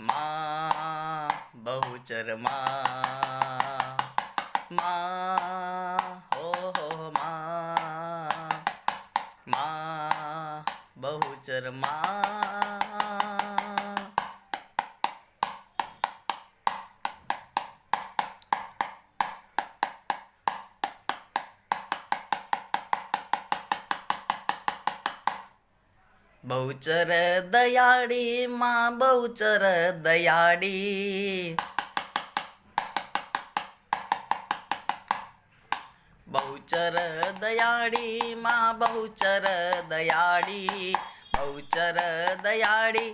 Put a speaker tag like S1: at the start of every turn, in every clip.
S1: માં બહુચર માં હો માં બહુચર માં બહુચર દયાળી માં બહુચર દયાળી બહુચર દયાળી માં બહુચર દયાળી બહુચર દયાળી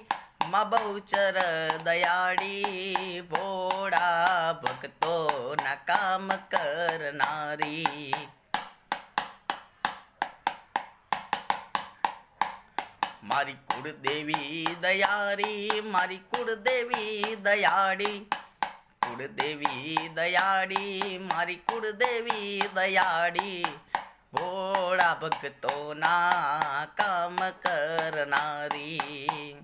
S1: માં બહુચર દયાળી ભોળા ભક્તો ના કામ કરનારી મારી કુળદેવી દયાળી મારી કુળદેવી દયાળી કુળદેવી દયાળી મારી કુળદેવી દયાળી ભોળા ભક્તોના કામ કરનારી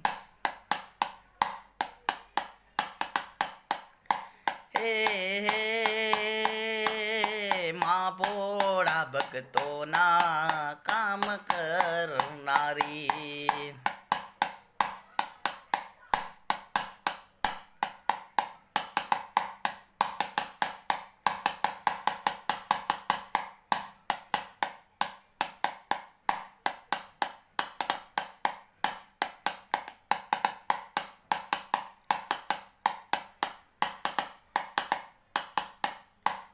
S1: હે મા ભોળા ભક્તોના કામ કરનારી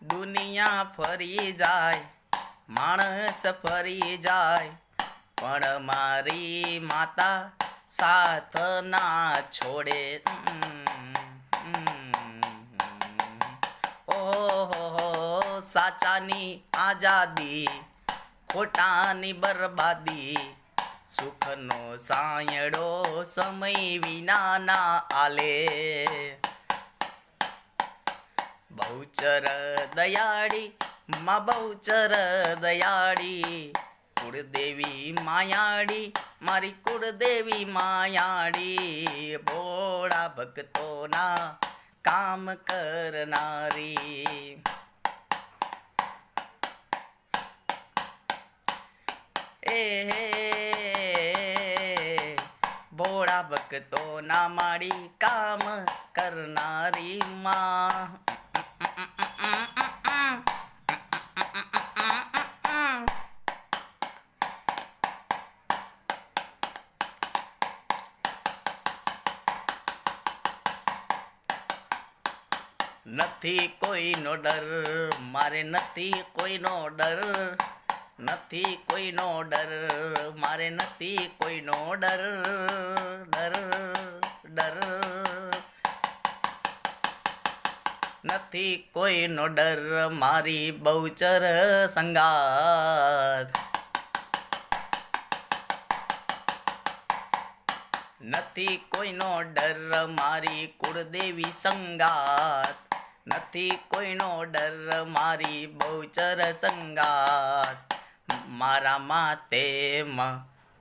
S1: દુનિયા ફરી જાય માણસ ફરી જાય પણ મારી માતા સાથ ના છોડે ઓહો સાચાની આઝાદી ખોટાની બરબાદી સુખનો સાયડો સમય વિના ના આલે બહુચર દયાળી માં બહુચર દયાળી કુળદેવી માયાળી મારી કુળદેવી માયાળી ભોળા ભક્તોના કામ કરનારી એ ભોળા ભક્તોના માડી કામ કરનારી માં નથી કોઈનો ડર મારે નથી કોઈનો ડર નથી કોઈનો ડર મારે નથી કોઈનો ડર ડર ડર નથી કોઈનો ડર મારી બહુચર સંગાત નથી કોઈનો ડર મારી કુળદેવી સંગાત નથી કોઈનો ડર મારી બહુચર સંગાત મારા માથે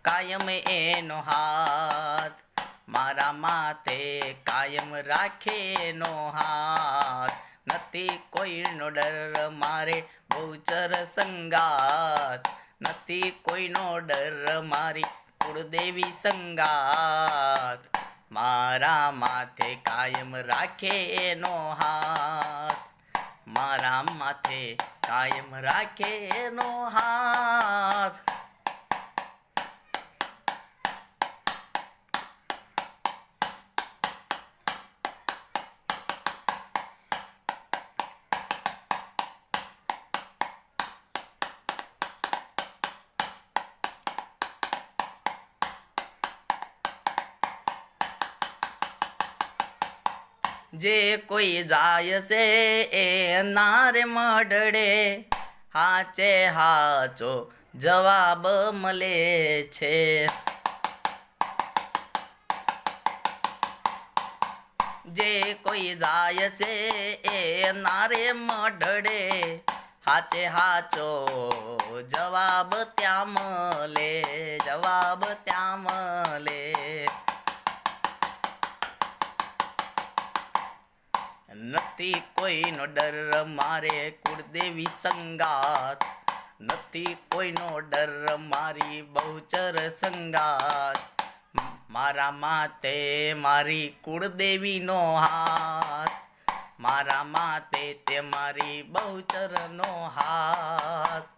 S1: કાયમ એનો હાથ મારા માથે કાયમ રાખે નો હાથ નથી કોઈનો ડર મારે બહુચર સંગાત નથી કોઈનો ડર મારી કુળદેવી સંગાત મારા માથે કાયમ રાખે નો હાથ મારા માથે કાયમ રાખે નો હાથ જે કોઈ જાય છે એ નારે મઢડે હાચે હાચો જવાબ મળે છે જે કોઈ જાય છે એ નારે મઢડે હાચે હાચો જવાબ ત્યાં મળે જવાબ ત્યાં મળે નથી કોઈનો ડર મારે કુળદેવી સંગાત, નથી કોઈનો ડર મારી બહુચર સંગાત, મારા માતે મારી કુળદેવીનો હાથ, મારા માતે તે મારી બહુચરનો હાથ.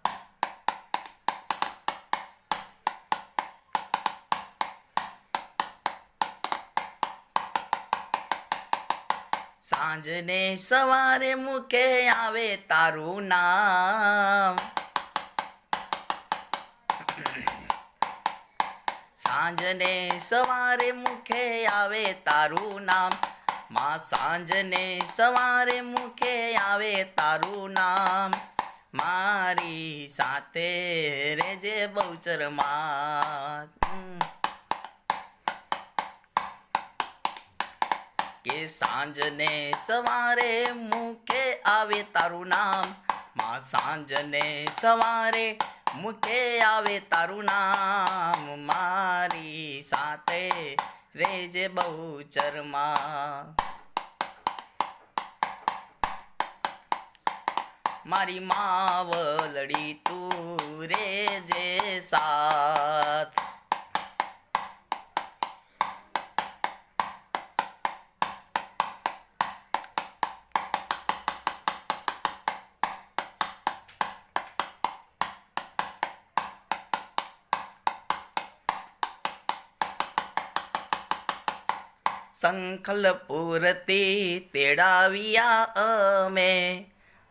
S1: સાંજને સવારે મુખે આવે તારું નામ, સાંજને સવારે મુખે આવે તારું નામ, માં સાંજને સવારે મુખે આવે તારું નામ, મારી સાથે રેજે બહુચર માં. કે સાંજને સવારે મુખે આવે તારું નામ, માં સાંજને સવારે મુખે આવે તારું નામ, મારી સાથે રેજે બહુચરમાં. મારી માવલડી તું રેજે સાથ, સંખલપુરથી તેડાવ્યા અમે,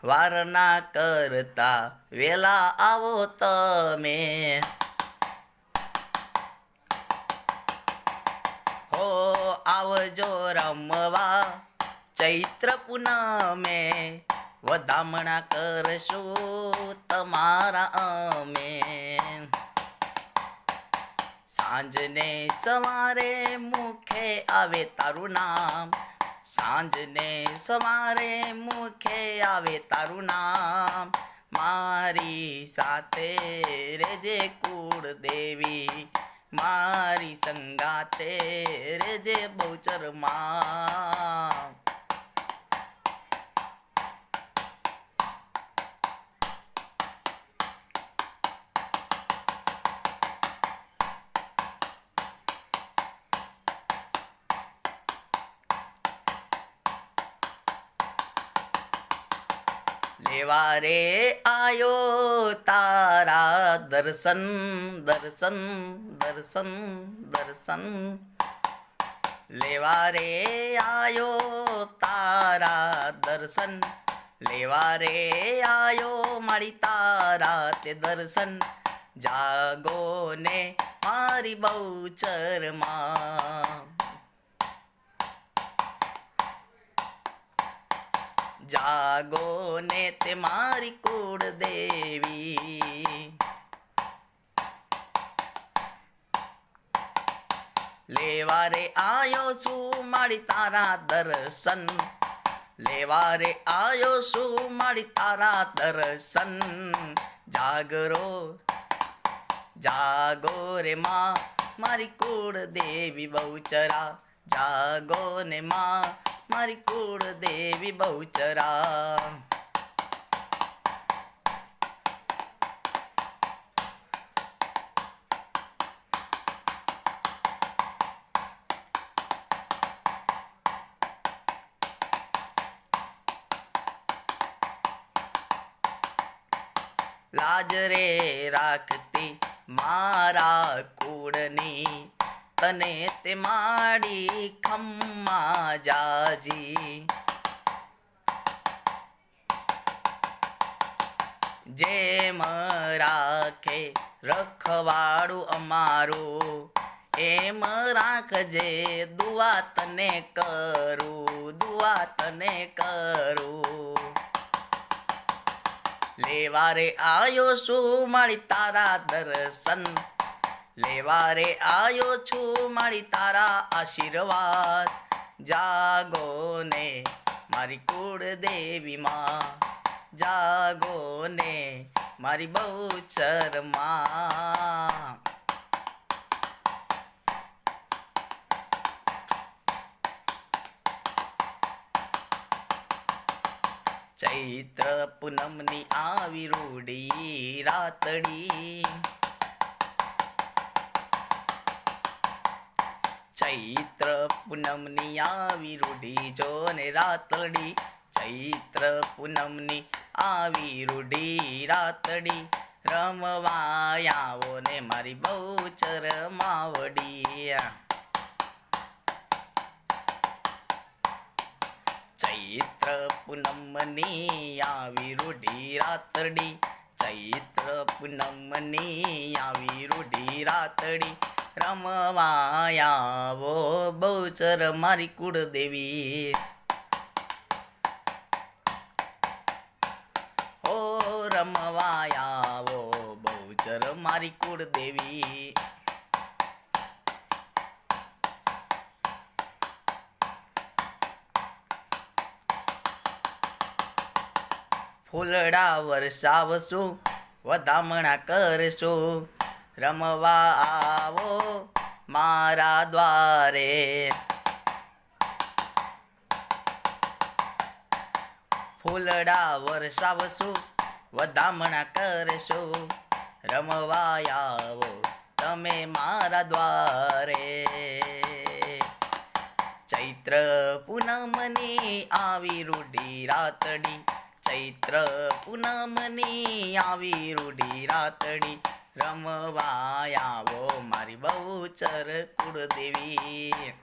S1: વાર ના કરતા વેલા આવો તમે. હો આવજો રમવા ચૈત્ર પૂનમે, વધામણા કરશું તમારા અમે. સાંજને સવારે મુખે આવે તારું નામ, સાંજને સવારે મુખે આવે તારું નામ, મારી સાથે રેજે કુળદેવી, મારી સંગાતે રેજે બહુચરમાં. લેવા રે આયો તારા દર્શન દર્શન દર્શન દર્શન, લેવા રે આયો તારા દર્શન, લેવા રે આયો મારી તારા તે દર્શન, જાગો ને મારી બહુચરમાં. જાગો ને તે મારી કુળદેવી, લેવા રે આયો છું મારી તારા દર્શન, લેવા રે આયો છું મારી તારા દર્શન, જાગરો જાગો રે માં મારી કુળદેવી બહુચરા, જાગો ને માં મારી કુળદેવી બહુચરા. લાજ રે રાખતી મારા કુળની, તને તે માડી ખમ્મા જાજી. જેમ રાખે રખવાડું અમારું, એમ રાખજે દુઆ તને કરું, દુઆ તને કરું. લેવા રે આયો છું મારી તારા દર્શન, લેવા રે આયો છું મારી તારા આશીર્વાદ, જાગો ને મારી કુળદેવી માં, જાગો ને મારી બહુચરમાં. ચૈત્ર પૂનમની આવી રૂડી રાતડી, ચૈત્ર પૂનમની આવી રૂડી જો ને રાતડી, ચૈત્ર પૂનમની આવી રૂડી રાતડી, રમવા આવો ને મારી બહુચર માવડી. ચૈત્ર પૂનમની આવી રૂડી રાતડી, ચૈત્ર પૂનમની આવી રૂડી રાતડી, રમવા આવો બહુચર મારી કુળદેવી. ઓ રમવા આવો બહુચર મારી કુળદેવી. ફૂલડા વરસાવશું, વધામણા કરશું, રમવા આવો મારા દ્વારે. ફૂલડા વરસાવશું, વધામણા કરશું, રમવા આવો તમે મારા દ્વારે. ચૈત્ર પૂનમની આવી રૂડી રાતડી, ચૈત્ર પૂનમની આવી રૂડી રાતડી, રમવા આવો મારી બહુચર કુળદેવી.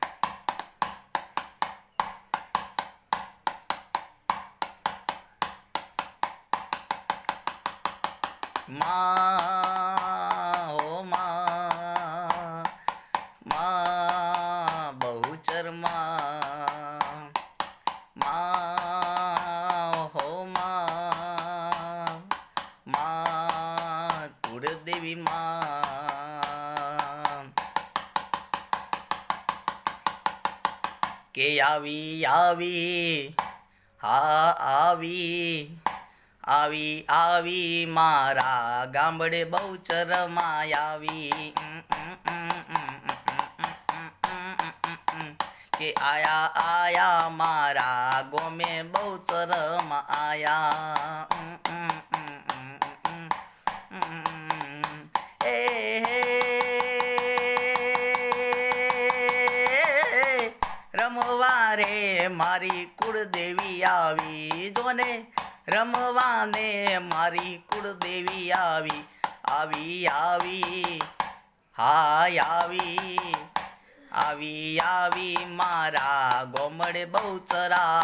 S1: માં હો માં, માં બહુચર માં, માં હો માં, માં કુળદેવી માં. કે આવી આવી હા આવી, આવી આવી મારા ગામડે બહુચર માં આવી. કે આયા આયા મારા ગોમે બહુચર માં આયા. એ રમવા રે મારી કુળદેવી આવી, જોને રમવાને મારી કુળદેવી આવી. આવી આવી હા આવી, આવી આવી મારા ગોમડે બહુચરા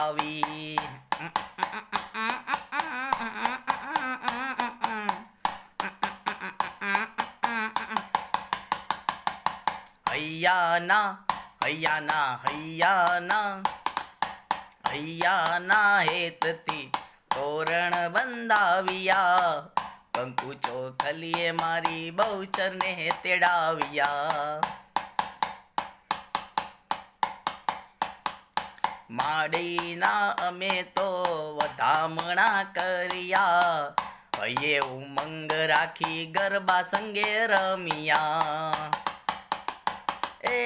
S1: આવી. હૈયાના હૈયાના હૈયાના, હૈયાના હેતથી તોરણ બંધાવ્યા, કંકુ ચોખલીએ મારી બહુચરને તેડાવ્યા. માડીના અમે તો વધામણા કર્યા, હૈયે ઉમંગ રાખી ગરબા સંગે રમ્યા. એ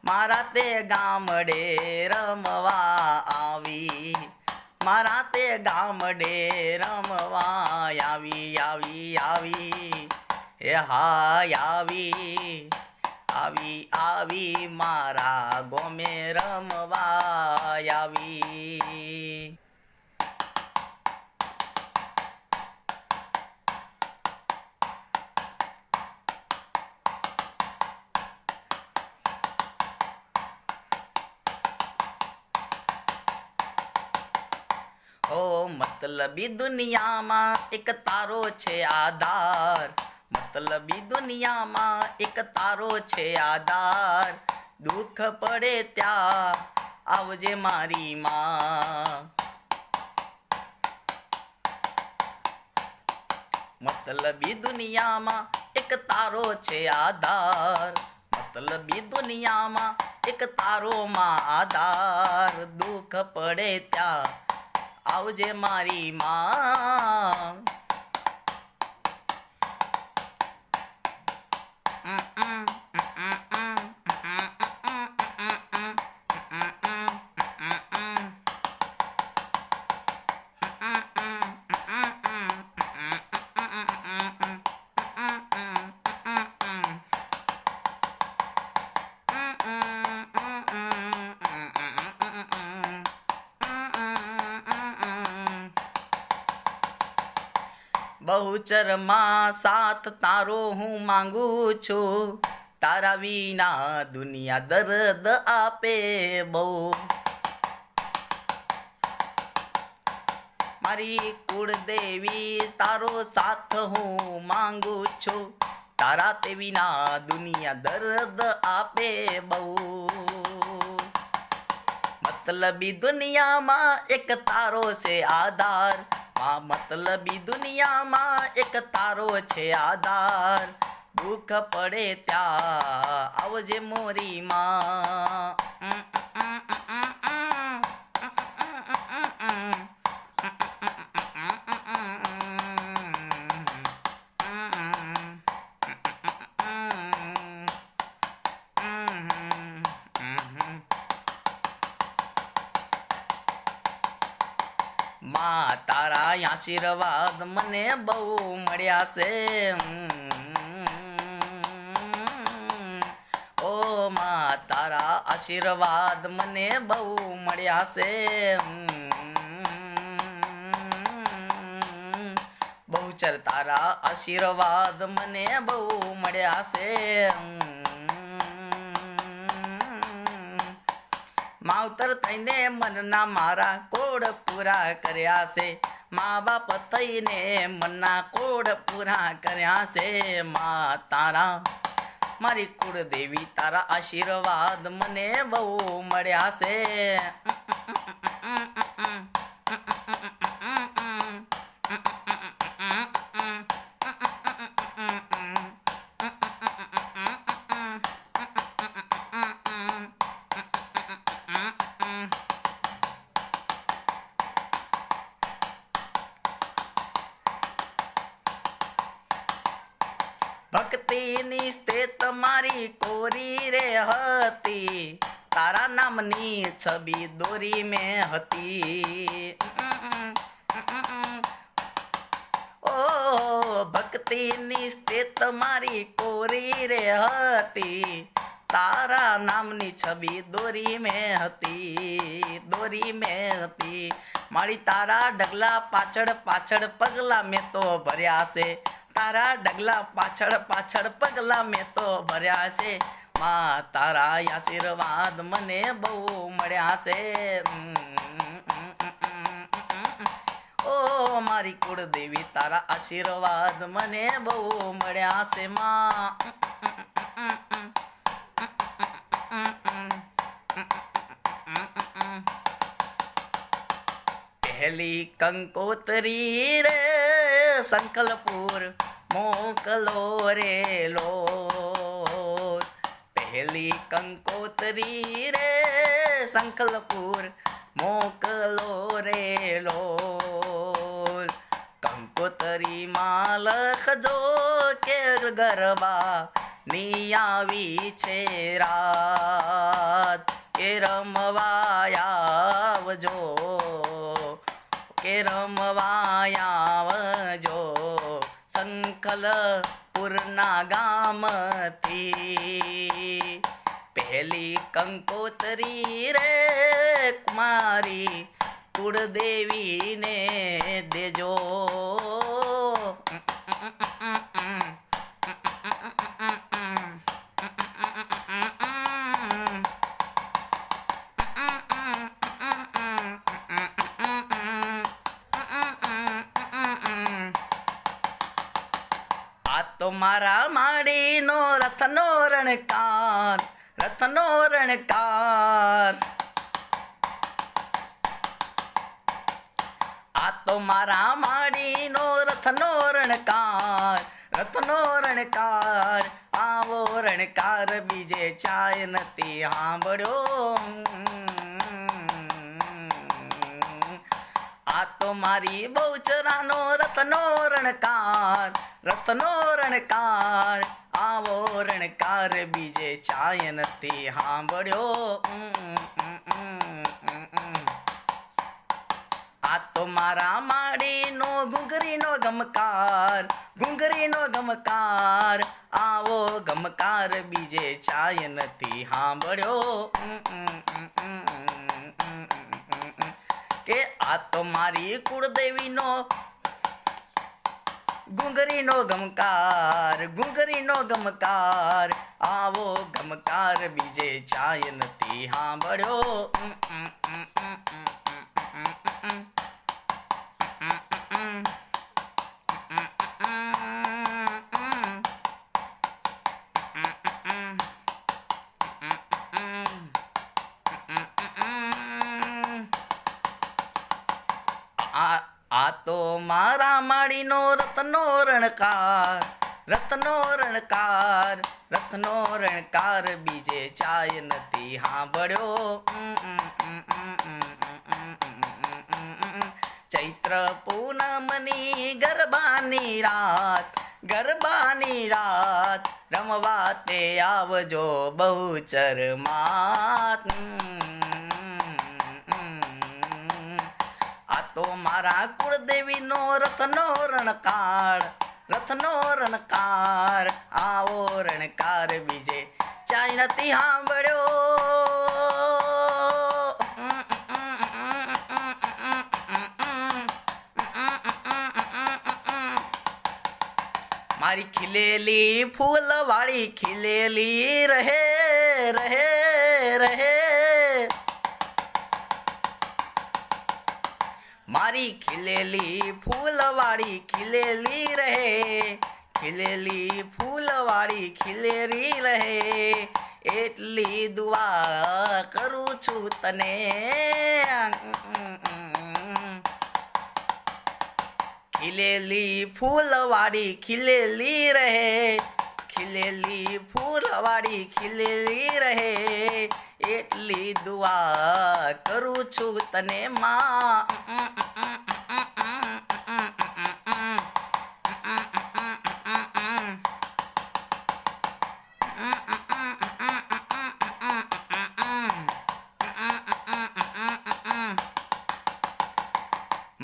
S1: મારા તે ગામડે રમવા આવી, મારા તે ગામડે રમવા આવી. આવી આવી એ હા આવી, આવી આવી મારા ગોમે રમવા આવી. ઓ મતલબી દુનિયામાં એક તારો છે આધાર, મતલબી દુનિયામાં એક તારો છે આધાર, દુઃખ પડે ત્યાં આવજે મારી માં. મતલબી દુનિયામાં એક તારો છે આધાર, મતલબી દુનિયામાં એક તારો માં આધાર, દુઃખ પડે ત્યાં આવજે મારી માં. બહુચરમાં સાથ તારો હું માંગુ છું, તારા વિના દુનિયા દર્દ આપે બહુ. મારી કુળદેવી તારો સાથ હું માંગુ છું, તારા તે વિના દુનિયા દર્દ આપે બહુ. મતલબી દુનિયામાં એક તારો છે આધાર, મતલબી દુનિયામાં એક તારો છે આધાર. દુઃખ પડે ત્યાં આવજે મોરી માં. માં તારા આશીર્વાદ મને બહુ મળ્યા છે. ઓ માં તારા આશીર્વાદ મને બહુ મળ્યા છે. બહુચર તારા આશીર્વાદ મને બહુ મળ્યા છે. માવતર થઈને મનના મારા કોડ પૂરા કર્યા છે. મા બાપ થઈને મનના કોડ પૂરા કર્યા છે. મા તારા મારી કુળદેવી તારા આશીર્વાદ મને બહુ મળ્યા છે. ભક્તિની સ્થિત મારી કોરી રે હતી, તારા નામની છબી દોરી મેં હતી. ઓ ભક્તિની સ્થિત મારી કોરી રે હતી, તારા નામની છબી દોરી મેં હતી, દોરી મેં હતી. મારી તારા ડગલા પાછળ પાછળ પગલા મેં તો ભર્યા છે, તારા ડગલા પાછળ પાછળ પગલા મેં તો ભર્યા છે. માં તારા આશીર્વાદ મને બહુ મળ્યા છે. ઓ મારી કુળદેવી તારા આશીર્વાદ મને બહુ મળ્યા છે. માં પહેલી કંકોતરી રે સંકલપુર મોકલો રે લોટ. પહેલી કંકોતરી રે સંકલપુર મોકલો રે લોટ. કંકોતરીમાં લખજો કે ગરબા ની આવી છે રાત, કે રમવા આવજો, કે રમવા આવજો સંકલપુરના ગામથી. પહેલી કંકોતરી રે કુમારી કુળદેવીને દેજો. તો મારા માડીનો રથનો રણકાર, રથનો રણકાર. આ તો મારા માડીનો રથનો રણકાર, રથનો રણકાર. આવો રણકાર બીજે ચાય નથી સાંભળ્યો. આ તો મારી બહુચરાનો રથનો રણકાર, રથનો રણકાર. આવો રણકાર બીજે ચાય નથી સાંભળ્યો. આ તો મારા માડીનો ઘૂંઘરીનો ગમકાર, ઘૂંઘરીનો ગમકાર. આવો ગમકાર બીજે ચાય નથી સાંભળ્યો. કે આ તો મારી કુળદેવીનો ઘૂંઘરીનો ગમકાર આવો ગમકાર બીજે ચાય નથી સાંભળ્યો આ તો મારા માળીનો રત્નો રણકાર બીજે ચાય નથી સાંભળ્યો ચૈત્ર પૂનમની ગરબાની રાત રમવા તે આવજો બહુચર માત આ તો મારા કુળદેવીનો રથનો રણકાર આવો રણકાર બીજે ચાય નથી સાંભળ્યો મારી ખીલેલી ફૂલવાળી ખીલેલી રહે મારી ખીલેલી ફૂલવાળી ખીલેલી રહે એટલી દુઆ કરું છું તને ખીલેલી ફૂલવાળી ખીલેલી રહે એટલી દુઆ કરું છું તને માં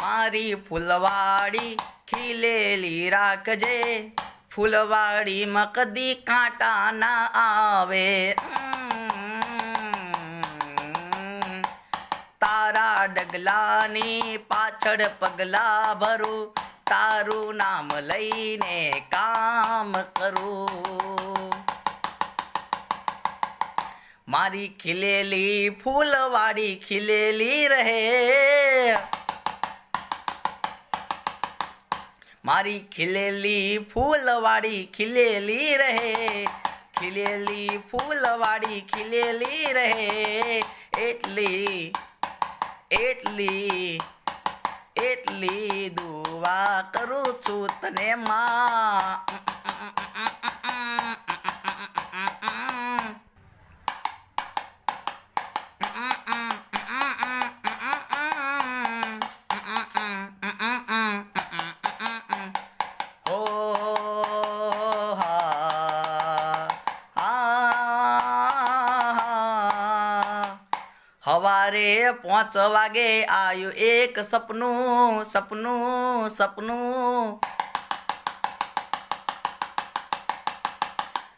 S1: મારી ફૂલવાડી ખીલેલી રાખજે ફૂલવાડીમાં કદી કાંટા ના આવે તારા ડગલાની પાછળ પગલા ભરું તારું નામ લઈને કામ કરું મારી ખીલેલી ફૂલવાડી ખીલેલી રહે મારી ખીલેલી ફૂલવાડી ખીલેલી રહે એટલી દુઆ કરું છું તને માં હવારે 5 વાગે આયું એક સપનું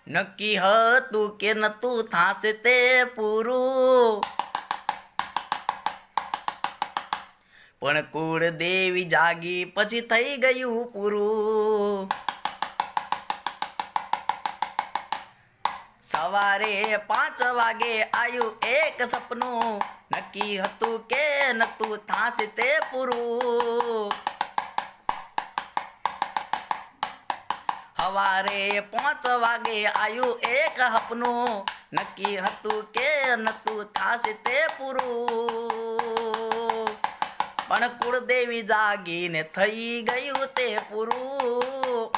S1: નક્કી હતું કે નતું થાશે તે પૂરું પણ કુળદેવી જાગી પછી થઈ ગયું પૂરું સવારે 5 વાગે આયું એક સપનું નક્કી હતું કે નતું થાશે તે પૂરું સવારે 5 વાગે આયું એક સપનું નક્કી હતું કે નતું થાશે તે પૂરું પણ કુળદેવી જાગીને થઈ ગયું તે પૂરું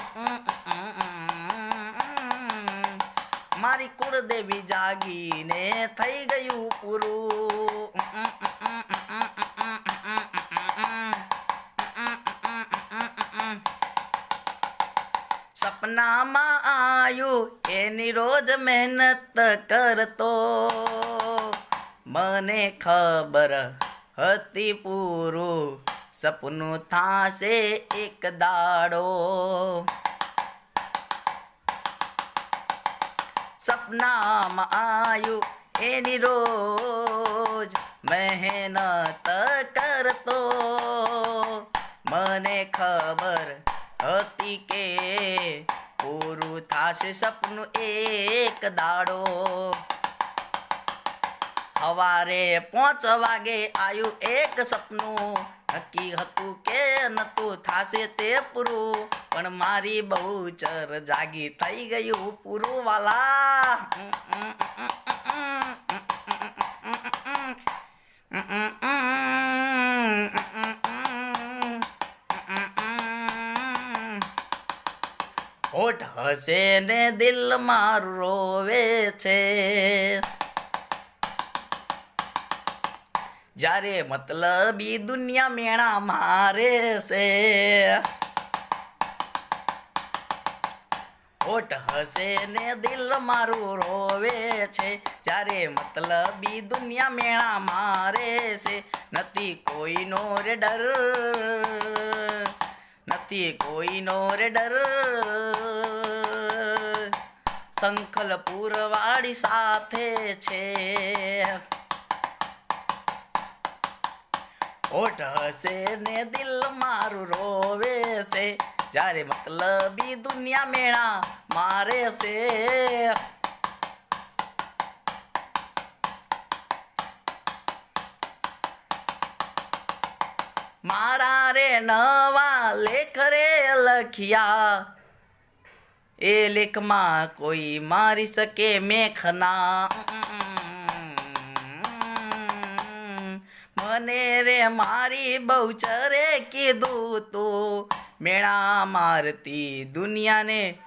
S1: મારી કુળદેવી જાગીને થઈ ગયું પૂરું સપનામાં આયું એની રોજ મહેનત કરતો મને ખબર હતી પૂરું સપનું થાશે એક દાડો સપનામાં આયું એની રોજ મહેનત કરતો મને ખબર હતી કે પૂરું થાશે સપનું એક દાડો સવારે 5 વાગે આયું એક સપનું નક્કી હતું કે નતું થાશે તે પૂરું પણ મારી બહુચર જાગી થઈ ગયું પૂરું વાલા હોઠ હસે ને દિલ મારું રોવે છે જ્યારે મતલબી દુનિયા મેણા મારે છે હોઠ હસે ને દિલ મારું રોવે છે જ્યારે મતલબી દુનિયા મેણા મારે છે નથી કોઈનો રે ડર નથી કોઈનો રે ડર સંખલપુર વાળી સાથે છે હોઠ હસે ને દિલ મારું રોવે છે જ્યારે મતલબી દુનિયા મેણા મારે છે મારા રે નવા લેખ રે લખ્યા એ લેખમાં કોઈ મારી શકે મેખના મને રે મારી બહુચરે કીધું તો મેળા મારતી દુનિયાને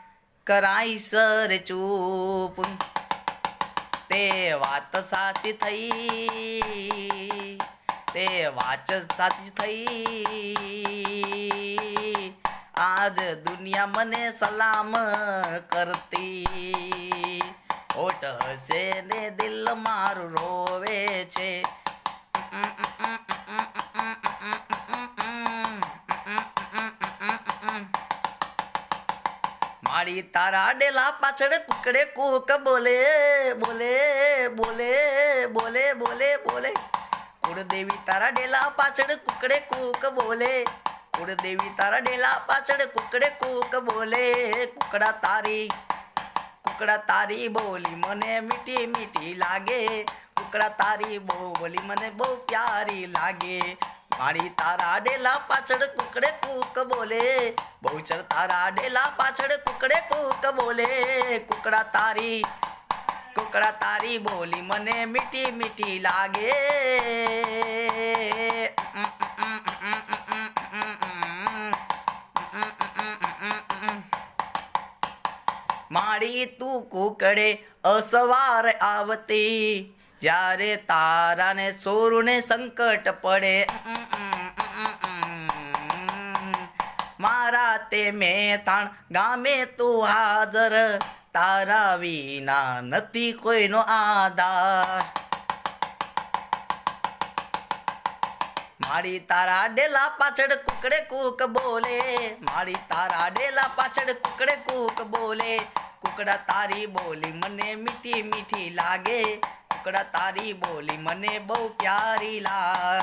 S1: કરાઈ સર ચૂપ તે વાત સાચી થઈ તે વાત સાચી થઈ આજ દુનિયા મને સલામ કરતી હોઠ હસે ને દિલ મારું રોવે છે મારી તારા ડેલા પાછળ કુકડે કૂક બોલે બોલે બોલે બોલે બોલે બોલે કુળદેવી તારા ડેલા પાછળ કુકડે કૂક બોલે કુળદેવી તારા ડેલા પાછળ કુકડે કૂક બોલે કુકડા તારી બોલી મને મીઠી મીઠી લાગે કુકડા તારી બોલી મને બહુ પ્યારી લાગે મારી તારા ડેલા પાછળ કુકડે કૂક બોલે બહુચર તારા ડેલા પાછળ કુકડે કૂક બોલે કુકડા તારી બોલી મને મીઠી મીઠી લાગે મારી તું કુકડે અસવાર આવતી જ્યારે તારાને સોરુને સંકટ પડે મારા તે મેથાણ ગામે તું હાજર તારા વિના નથી કોઈનો આધાર મારી તારા ડેલા પાછળ કુકડે કૂક બોલે મારી તારા ડેલા પાછળ કુકડે કૂક બોલે કુકડા તારી બોલી મને મીઠી મીઠી લાગે કુકડા તારી બોલી મને બહુ પ્યારી લાગે